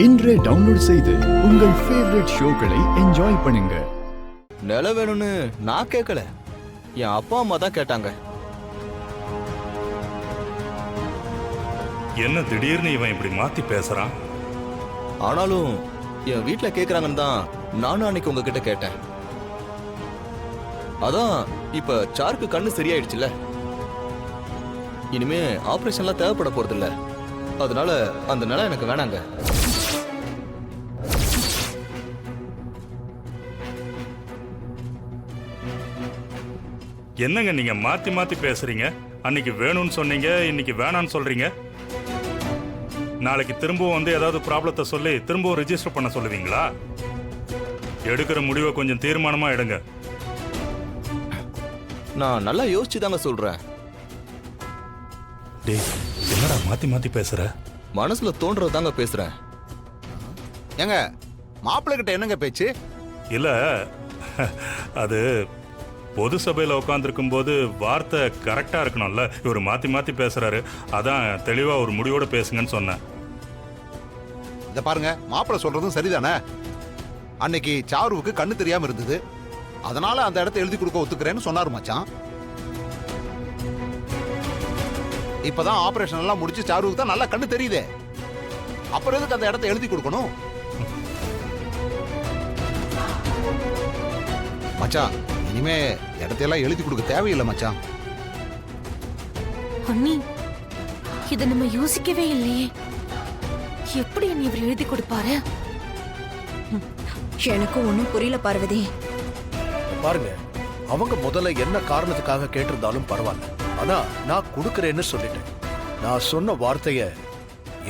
இன்றே டவுன்லோட் செய்து உங்கள் ஃபேவரட் ஷோக்களை என்ஜாய் பண்ணுங்க. நிலம் வேணும்னு நான் கேட்கல, என் அப்பா அம்மா தான் கேட்டாங்க. என்ன திடீர்னு இவன் இப்படி மாத்தி பேசுறான்? ஆனாலும் என் வீட்டுல கேக்குறாங்கன்னு தான் நானும் அன்னைக்கு உங்ககிட்ட கேட்டேன். அதான் இப்ப சாருக்கு கண்ணு சரியாயிடுச்சுல, இனிமே ஆபரேஷன்லாம் தேவைப்பட போறது இல்ல. அதனால அந்த நிலம் எனக்கு வேணாங்க. என்னங்க நீங்க மாத்தி மாத்தி பேசுறீங்க? அன்னைக்கு வேணும்னு சொன்னீங்க, இன்னைக்கு வேணான்னு சொல்றீங்க. நாளைக்கு திரும்பவும் வந்து ஏதாவது ப்ராப்ளத்தை சொல்லி திரும்பவும் ரெஜிஸ்டர் பண்ண சொல்லுவீங்களா? எடுக்கிற முடிவை கொஞ்சம் தீர்மானமா எடுங்க. நான் நல்லா யோசிச்சு தாங்க சொல்றேன். டேய், என்னடா மாத்தி மாத்தி பேசுற? மனசுல தோன்றதாங்க பேசுறேன். ஏங்க மாப்பிள்ளை கிட்ட என்னங்க பேச்சு? இல்ல, அது பொது சபையில உட்காந்துருக்கும் போது வார்த்தை கரெக்டா இருக்கணும்ல. இவர் மாத்தி மாத்தி பேசுறாரு, அதான் தெளிவா ஒரு முடிவோட பேசுங்கன்னு சொன்னேன். இத பாருங்க, மாப்பிள்ளை சொல்றதும் சரிதானே. அன்னைக்கு சாருவுக்கு கண்ணு தெரியாம இருந்தது, அதனால அந்த இடத்த எழுதி கொடுக்க ஒத்துக்கிறேன்னு சொன்னாரு மச்சான். இப்பதான் ஆபரேஷன் எல்லாம் முடிச்சு சாருவுக்கு தான் நல்லா கண்ணு தெரியுதே, அப்புறம் எதுக்கு அந்த இடத்த எழுதி கொடுக்கணும்? மச்சான், இனிமே இடத்தையெல்லாம் எழுதி கொடுக்க தேவையில்லை மச்சான். அண்ணி, இத நம்ம யோசிக்கவே இல்லையே. எப்படி நீ இவர் எழுதி கொடுப்பாரு? எனக்கு ஒண்ணும் புரியல பார்வதி. பாருங்க, அவங்க முதல்ல என்ன காரணத்துக்காக கேட்டிருந்தாலும் பரவாயில்ல, ஆனா நான் கொடுக்கறேன்னு சொல்லிட்டேன். நான் சொன்ன வார்த்தைய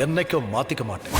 என்னைக்கும் மாத்திக்க மாட்டேன்.